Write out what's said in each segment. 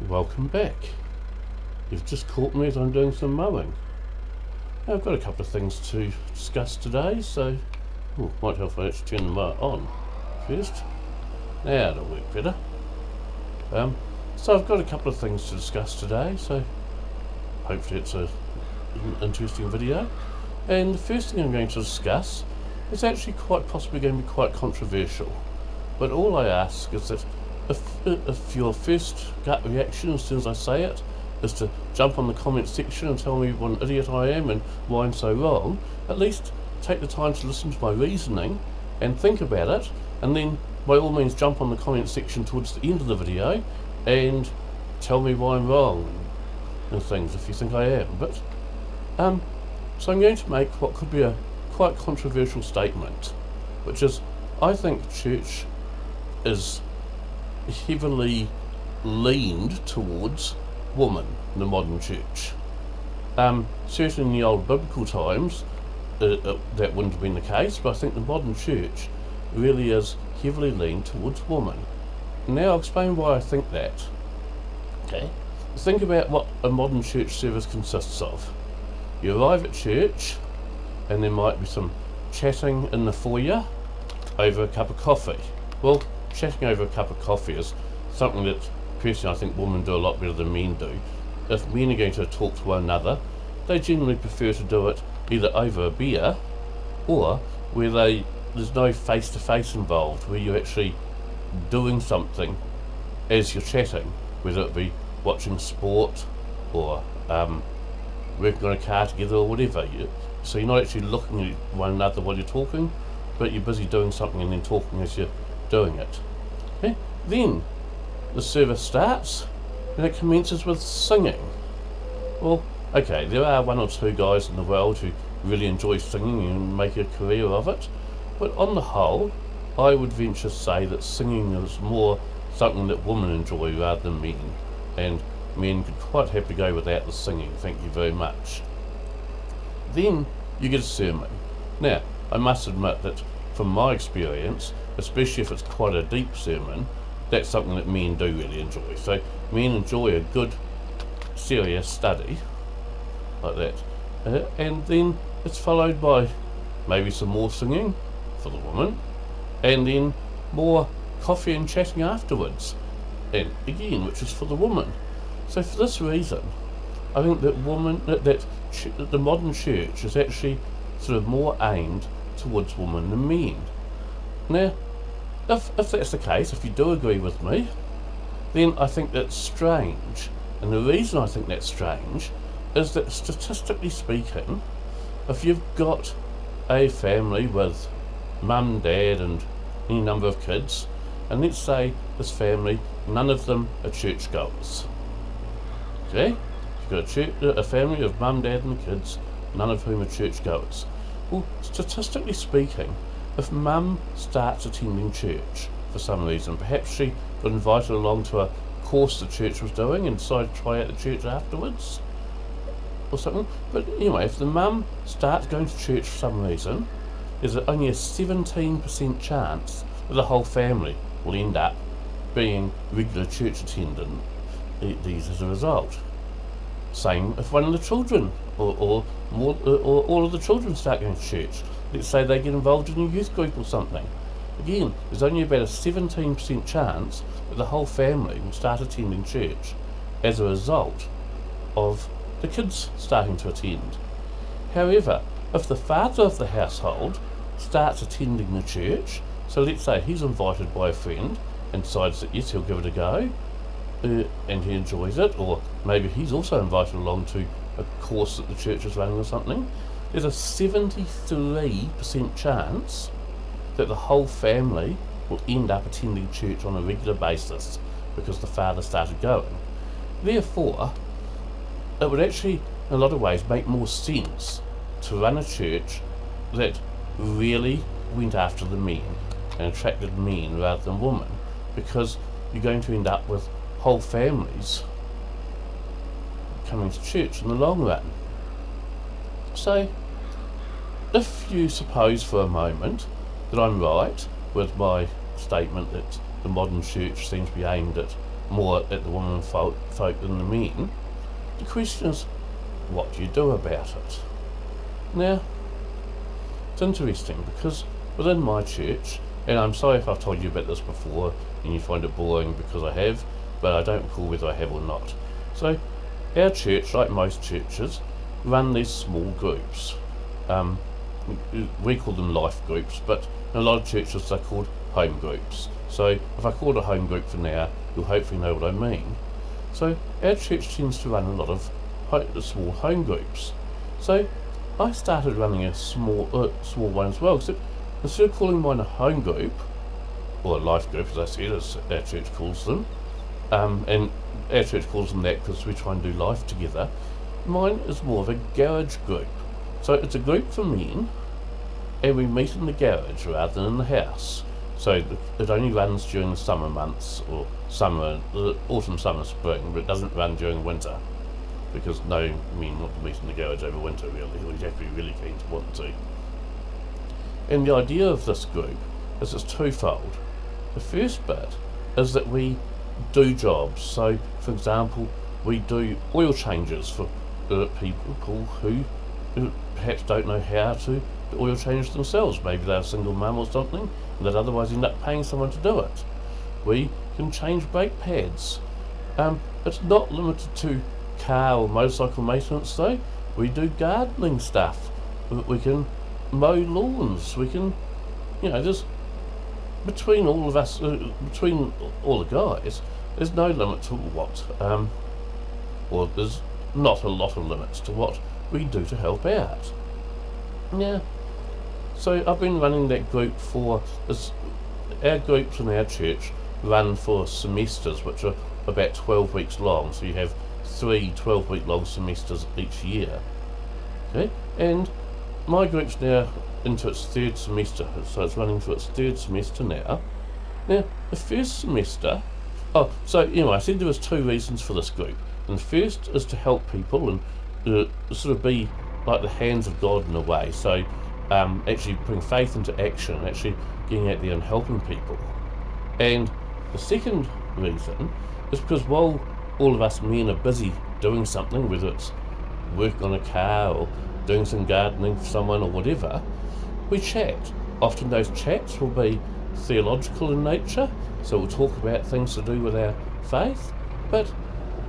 welcome back. You've just caught me as I'm doing some mowing. Now, I've got a couple of things to discuss today, so might help if I actually turn the mower on first. Now it'll work better. So I've got a couple of things to discuss today, so hopefully it's an interesting video. And the first thing I'm going to discuss is actually quite possibly going to be quite controversial. But all I ask is that if your first gut reaction as soon as I say it is to jump on the comment section and tell me what an idiot I am and why I'm so wrong, at least take the time to listen to my reasoning and think about it, and then by all means jump on the comment section towards the end of the video and tell me why I'm wrong and things if you think I am. But so I'm going to make what could be a quite controversial statement, which is I think church is heavily leaned towards woman in the modern church. Certainly in the old biblical times that wouldn't have been the case, but I think the modern church really is heavily leaned towards woman. Now I'll explain why I think that. Okay, think about what a modern church service consists of. You arrive at church and there might be some chatting in the foyer over a cup of coffee. Well, chatting over a cup of coffee is something that personally I think women do a lot better than men do. If men are going to talk to one another, they generally prefer to do it either over a beer or where there's no face-to-face involved, where you're actually doing something as you're chatting, whether it be watching sport or working on a car together or whatever. So you're not actually looking at one another while you're talking, but you're busy doing something and then talking as you're doing it. Okay? Then the service starts and it commences with singing. Well, okay, there are one or two guys in the world who really enjoy singing and make a career of it, but on the whole I would venture to say that singing is more something that women enjoy rather than men, and men could quite happily go without the singing, thank you very much. Then you get a sermon. Now I must admit that from my experience, especially if it's quite a deep sermon, that's something that men do really enjoy. So men enjoy a good serious study like that, and then it's followed by maybe some more singing for the woman, and then more coffee and chatting afterwards, and again, which is for the woman. So for this reason I think that the modern church is actually sort of more aimed towards women than men. Now if that's the case, if you do agree with me, then I think that's strange. And the reason I think that's strange is that statistically speaking, if you've got a family with mum, dad and any number of kids, and let's say this family, none of them are churchgoers. Okay? You've got a family of mum, dad and kids, none of whom are churchgoers. Well, statistically speaking, if mum starts attending church for some reason, perhaps she got invited along to a course the church was doing and decided to try out the church afterwards or something, but anyway, if the mum starts going to church for some reason, there's only a 17% chance that the whole family will end up being regular church attendant these as a result. Same if one of the children or all of the children start going to church. Let's say they get involved in a youth group or something. Again, there's only about a 17% chance that the whole family will start attending church as a result of the kids starting to attend. However, if the father of the household starts attending the church, so let's say he's invited by a friend and decides that yes, he'll give it a go, and he enjoys it, or maybe he's also invited along to a course that the church is running or something, there's a 73% chance that the whole family will end up attending church on a regular basis because the father started going. Therefore, it would actually, in a lot of ways, make more sense to run a church that really went after the men and attracted men rather than women, because you're going to end up with whole families coming to church in the long run. So, if you suppose for a moment that I'm right with my statement that the modern church seems to be aimed at more at the women folk than the men. The question is, what do you do about it? Now, it's interesting because within my church, and I'm sorry if I've told you about this before and you find it boring because I have, but I don't recall whether I have or not. So, our church, like most churches, run these small groups. We call them life groups, but in a lot of churches they're called home groups. So if I call it a home group for now, you'll hopefully know what I mean. So our church tends to run a lot of small home groups. So I started running a small one as well, except instead of calling mine a home group, or a life group as I said, as our church calls them, and our church calls them that because we try and do life together, mine is more of a garage group. So it's a group for men, and we meet in the garage rather than in the house. So it only runs during the summer months, or autumn, summer, spring, but it doesn't run during winter, because no men want to meet in the garage over winter really, we'd have to be really keen to want to. And the idea of this group is it's twofold. The first bit is that we do jobs. So for example, we do oil changes for people who perhaps don't know how to oil change themselves. Maybe they're a single mum or something, and they'd otherwise end up paying someone to do it. We can change brake pads. It's not limited to car or motorcycle maintenance though. We do gardening stuff. We can mow lawns. We can, there's between all of us, between all the guys, there's no limit to what, or there's not a lot of limits to what we do to help out. Yeah. So I've been running that group for our groups in our church run for semesters, which are about 12 weeks long. So you have 3 12-week long semesters each year. Okay, and my group's now into its 3rd semester, so it's running for its 3rd semester now. Now, the first semester, I said there was 2 reasons for this group, and the first is to help people and sort of be like the hands of God in a way, so actually putting faith into action, actually getting out there and helping people. And the second reason is because while all of us men are busy doing something, whether it's work on a car or doing some gardening for someone or whatever, we chat. Often those chats will be theological in nature, so we'll talk about things to do with our faith, but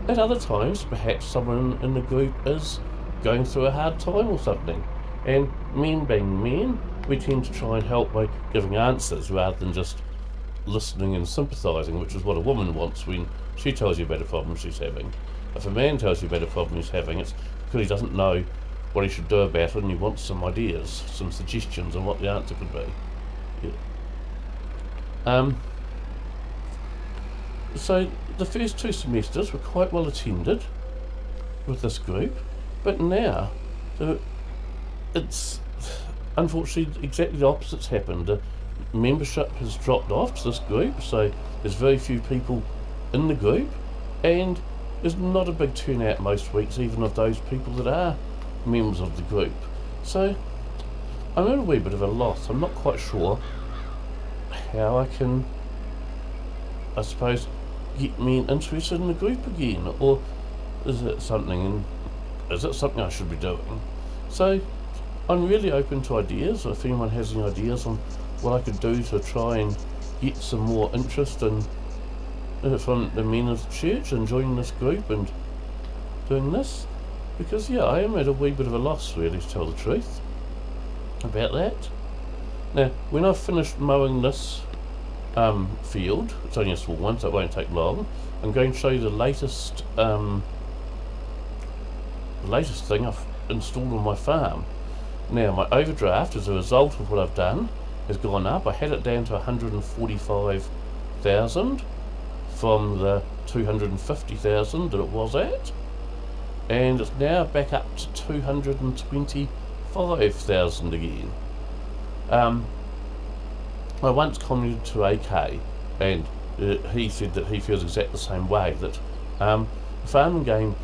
at other times perhaps someone in the group is going through a hard time or something, and men being men, we tend to try and help by giving answers rather than just listening and sympathising, which is what a woman wants when she tells you about a problem she's having. If a man tells you about a problem he's having, it's because he doesn't know what he should do about it and he wants some ideas, some suggestions on what the answer could be. Yeah. So the first 2 semesters were quite well attended with this group, but now it's unfortunately exactly the opposite's happened. The membership has dropped off to this group, so there's very few people in the group, and there's not a big turnout most weeks even of those people that are members of the group. So I'm at a wee bit of a loss. I'm not quite sure how I can, I suppose, get men interested in the group again, or is it something I should be doing? So I'm really open to ideas. If anyone has any ideas on what I could do to try and get some more interest in from the men of the church and joining this group and doing this, because I am at a wee bit of a loss really, to tell the truth about that. Now when I've finished mowing this field, it's only a small one so it won't take long, I'm going to show you the latest thing I've installed on my farm. Now my overdraft as a result of what I've done has gone up. I had it down to 145,000 from the 250,000 that it was at, and it's now back up to 225,000 again. I once commented to AK, and he said that he feels exactly the same way, that the farming game,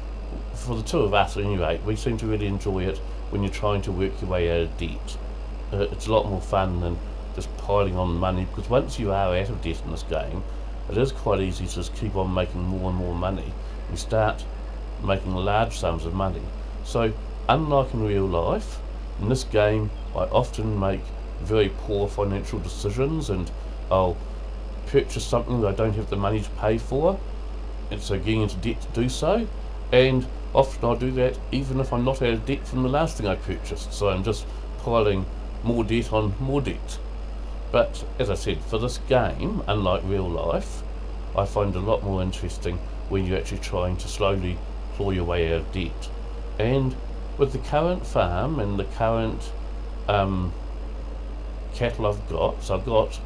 for the 2 of us at any rate, we seem to really enjoy it when you're trying to work your way out of debt. It's a lot more fun than just piling on money, because once you are out of debt in this game, it is quite easy to just keep on making more and more money. You start making large sums of money. So unlike in real life, in this game I often make very poor financial decisions, and I'll purchase something that I don't have the money to pay for, and so getting into debt to do so, and often I'll do that even if I'm not out of debt from the last thing I purchased, so I'm just piling more debt on more debt. But as I said, for this game, unlike real life, I find it a lot more interesting when you're actually trying to slowly claw your way out of debt. And with the current farm and the current cattle I've got, so I've got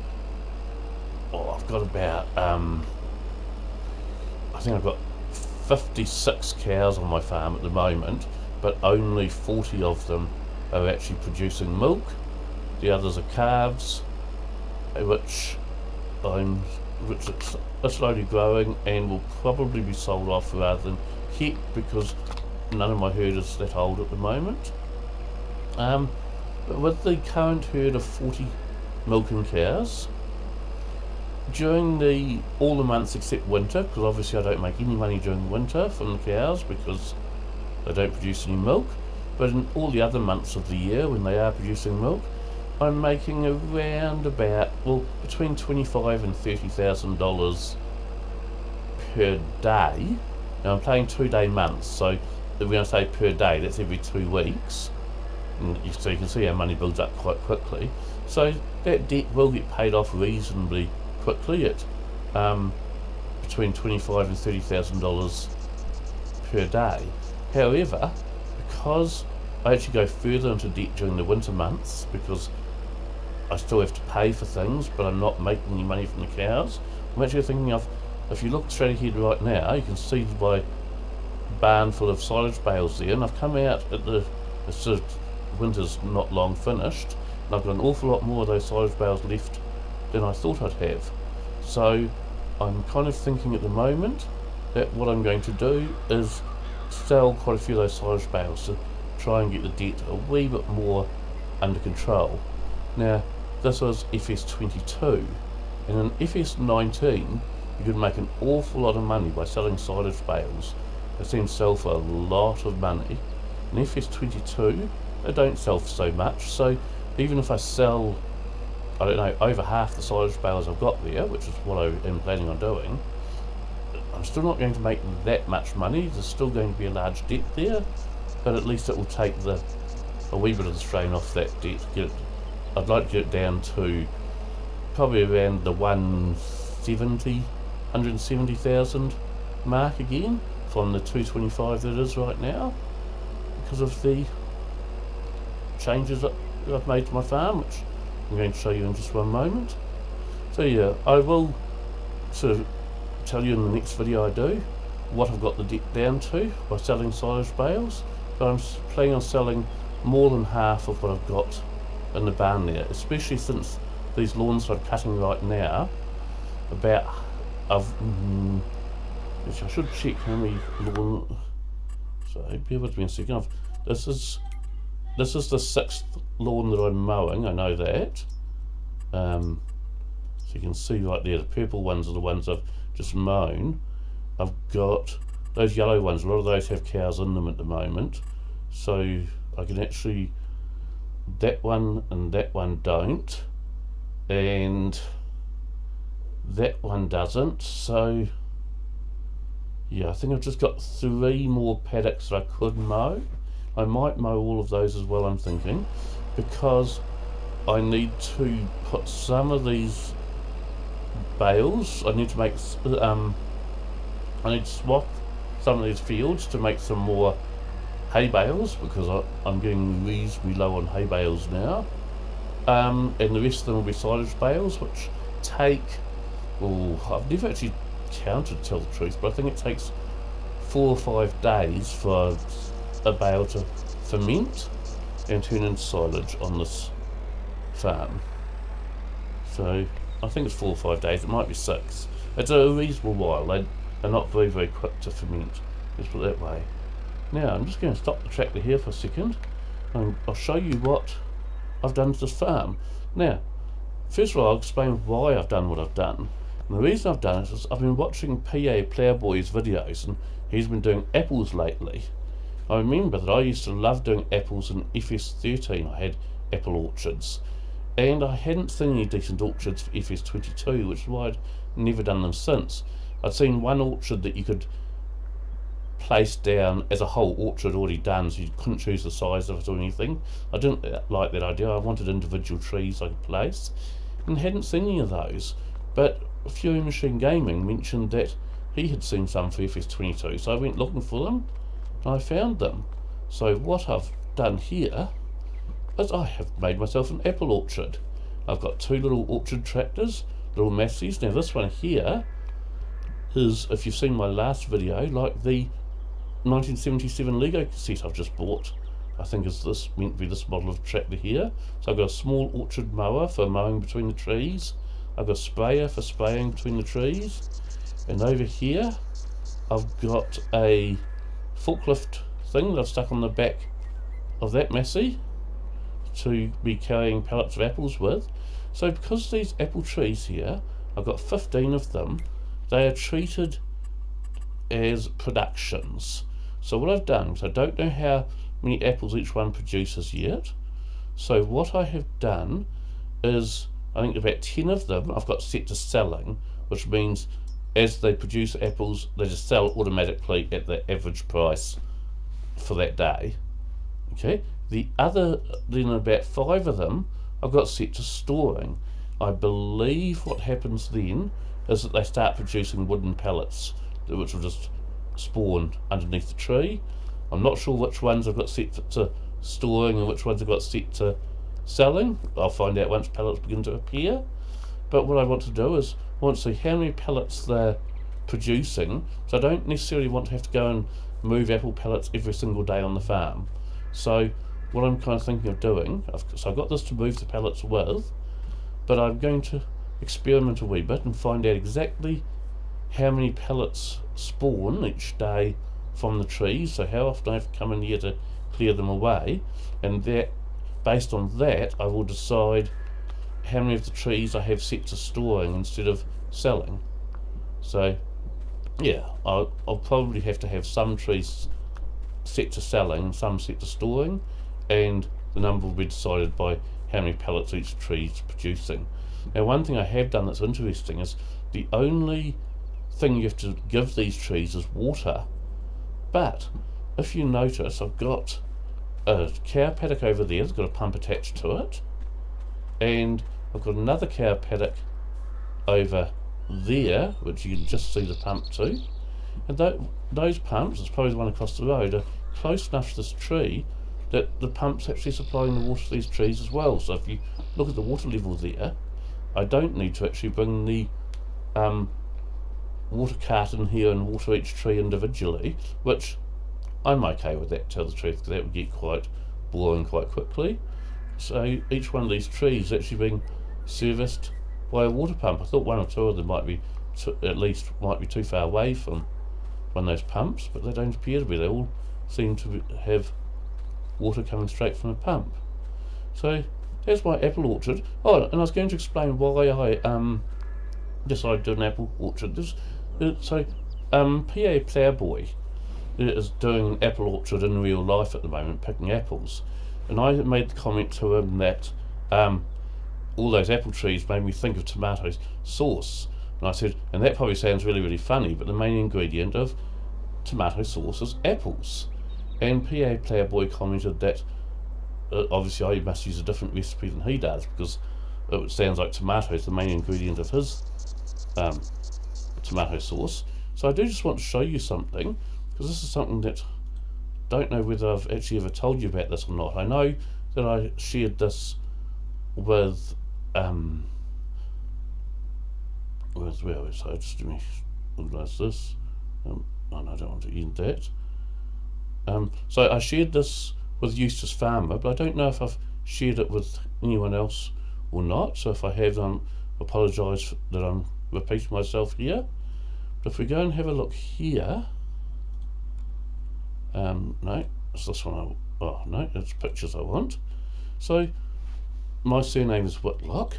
about I think I've got 56 cows on my farm at the moment, but only 40 of them are actually producing milk. The others are calves, which are slowly growing and will probably be sold off rather than kept, because none of my herd is that old at the moment. But with the current herd of 40 milking cows, during all the months except winter, because obviously I don't make any money during winter from the cows because they don't produce any milk, but in all the other months of the year when they are producing milk, I'm making around about, well, between $25,000 and $30,000 per day. Now I'm playing 2-day months, so when I say per day, that's every 2 weeks. And so you can see our money builds up quite quickly. So that debt will get paid off reasonably quickly at between $25,000 and $30,000 per day. However, because I actually go further into debt during the winter months, because I still have to pay for things, but I'm not making any money from the cows, I'm actually thinking of, if you look straight ahead right now, you can see my barn full of silage bales there, and I've come out at it's sort of winter's not long finished, and I've got an awful lot more of those silage bales left than I thought I'd have. So I'm kind of thinking at the moment that what I'm going to do is sell quite a few of those silage bales to try and get the debt a wee bit more under control. Now, this was FS22, and in FS19 you could make an awful lot of money by selling silage bales. They seem to sell for a lot of money. In FS22 they don't sell for so much, so even if I sell, I don't know, over half the silage bales I've got there, which is what I am planning on doing, I'm still not going to make that much money. There's still going to be a large debt there, but at least it will take a wee bit of the strain off that debt. I'd like to get it down to probably around the 170,000 mark again, from the 225 that it is right now, because of the changes that I've made to my farm, which I'm going to show you in just one moment. So yeah, I will sort of tell you in the next video I do what I've got the debt down to by selling silage bales, but I'm planning on selling more than half of what I've got in the barn there, especially since these lawns that I'm cutting right now, which I should check how many lawn, so bear with me a second. This is the 6th lawn that I'm mowing, I know that. So you can see right there, the purple ones are the ones I've just mown. I've got those yellow ones, a lot of those have cows in them at the moment, so I can actually, that one and that one don't, and that one doesn't, so yeah, I think I've just got 3 more paddocks that I could mow. I might mow all of those as well, I'm thinking, because I need to put some of these bales, I need to swap some of these fields to make some more hay bales, because I'm getting reasonably low on hay bales now, and the rest of them will be silage bales, which take, I've never actually counted, to tell the truth, but I think it takes 4 or 5 days for a bale to ferment and turn into silage on this farm. So I think it's 4 or 5 days, it might be 6. It's a reasonable while. They're not very, very quick to ferment, let's put it that way. Now I'm just going to stop the tractor here for a second, and I'll show you what I've done to this farm. Now, first of all, I'll explain why I've done what I've done. And the reason I've done it is I've been watching PA Plowboy's videos, and he's been doing apples lately. I remember that I used to love doing apples in FS13. I had apple orchards, and I hadn't seen any decent orchards for FS22, which is why I'd never done them since. I'd seen one orchard that you could place down as a whole orchard already done, so you couldn't choose the size of it or anything. I didn't like that idea. I wanted individual trees I could place, and hadn't seen any of those. But Fury Machine Gaming mentioned that he had seen some for FS22, so I went looking for them, and I found them. So what I've done here is I have made myself an apple orchard. I've got two little orchard tractors, little Massies. Now this one here is, if you've seen my last video, like the 1977 Lego set I've just bought. I think is this meant to be this model of tractor here. So I've got a small orchard mower for mowing between the trees. I've got a sprayer for spraying between the trees. And over here I've got a forklift thing that I've stuck on the back of that Massey to be carrying pallets of apples with. So because these apple trees here, I've got 15 of them, they are treated as productions. So what I've done is I don't know how many apples each one produces yet. So what I have done is I think about 10 of them I've got set to selling, which means as they produce apples they just sell automatically at the average price for that day. Okay, the other, then about 5 of them I've got set to storing. I believe what happens then is that they start producing wooden pellets which will just spawn underneath the tree. I'm not sure which ones I've got set to storing and which ones I've got set to selling. I'll find out once pellets begin to appear. But what I want to do is I want to see how many pellets they're producing. So I don't necessarily want to have to go and move apple pellets every single day on the farm. So what I'm kind of thinking of doing, so I've got this to move the pellets with, but I'm going to experiment a wee bit and find out exactly how many pellets spawn each day from the trees, so how often I have to come in here to clear them away, and that, based on that, I will decide how many of the trees I have set to storing instead of selling. So yeah, I'll probably have to have some trees set to selling and some set to storing, and the number will be decided by how many pellets each tree is producing. Now one thing I have done that's interesting is the only thing you have to give these trees is water, but if you notice I've got a cow paddock over there that's got a pump attached to it, and I've got another cow paddock over there which you can just see the pump to, and those pumps, it's probably the one across the road, are close enough to this tree that the pump's actually supplying the water to these trees as well. So if you look at the water level there, I don't need to actually bring the water cart in here and water each tree individually, which I'm okay with that, to tell the truth, because that would get quite boring quite quickly. So each one of these trees is actually being serviced by a water pump. I thought one or two of them might be too far away from one of those pumps, but they don't appear to be. They all seem to have water coming straight from a pump. So there's my apple orchard. Oh, and I was going to explain why I decided to do an apple orchard. PA Plowboy is doing an apple orchard in real life at the moment, picking apples, and I made the comment to him that all those apple trees made me think of tomato sauce, and I said, and that probably sounds really, really funny, but the main ingredient of tomato sauce is apples. And PA Plowboy commented that obviously I must use a different recipe than he does, because it sounds like tomato is the main ingredient of his tomato sauce. So I do just want to show you something, because this is something that I don't know whether I've actually ever told you about this or not. I know that I shared this with so just let me organise this. Oh no, I don't want to end that. So I shared this with Eustace Farmer, but I don't know if I've shared it with anyone else or not. So if I have, I apologise that I'm repeating myself here. But if we go and have a look here, no, it's this one. Oh no, it's pictures I want. So my surname is Whitlock,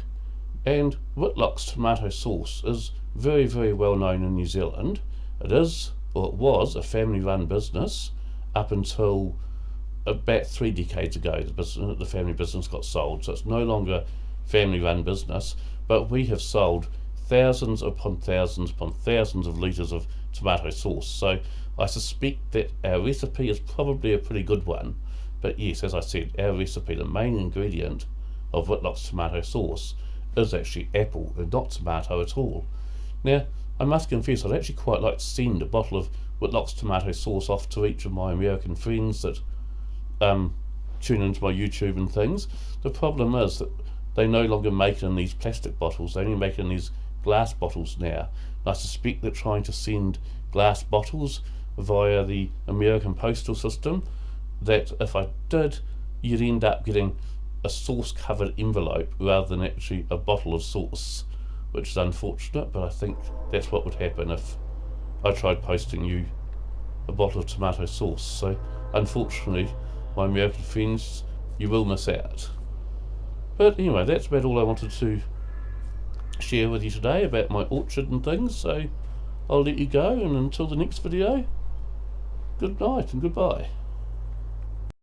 and Whitlock's tomato sauce is very, very well known in New Zealand. It is, or it was, a family-run business up until about 3 decades ago. The family business got sold, so it's no longer family-run business. But we have sold thousands upon thousands upon thousands of litres of tomato sauce. So I suspect that our recipe is probably a pretty good one. But yes, as I said, our recipe, the main ingredient of Whitlock's tomato sauce, is actually apple and not tomato at all. Now, I must confess, I'd actually quite like to send a bottle of Whitlock's tomato sauce off to each of my American friends that tune into my YouTube and things. The problem is that they no longer make it in these plastic bottles, they only make it in these glass bottles now. And I suspect that trying to send glass bottles via the American postal system, that if I did, you'd end up getting a sauce covered envelope rather than actually a bottle of sauce, which is unfortunate, but I think that's what would happen if I tried posting you a bottle of tomato sauce. So unfortunately, my American friends, you will miss out. But anyway, that's about all I wanted to share with you today about my orchard and things, so I'll let you go, and until the next video, good night and goodbye.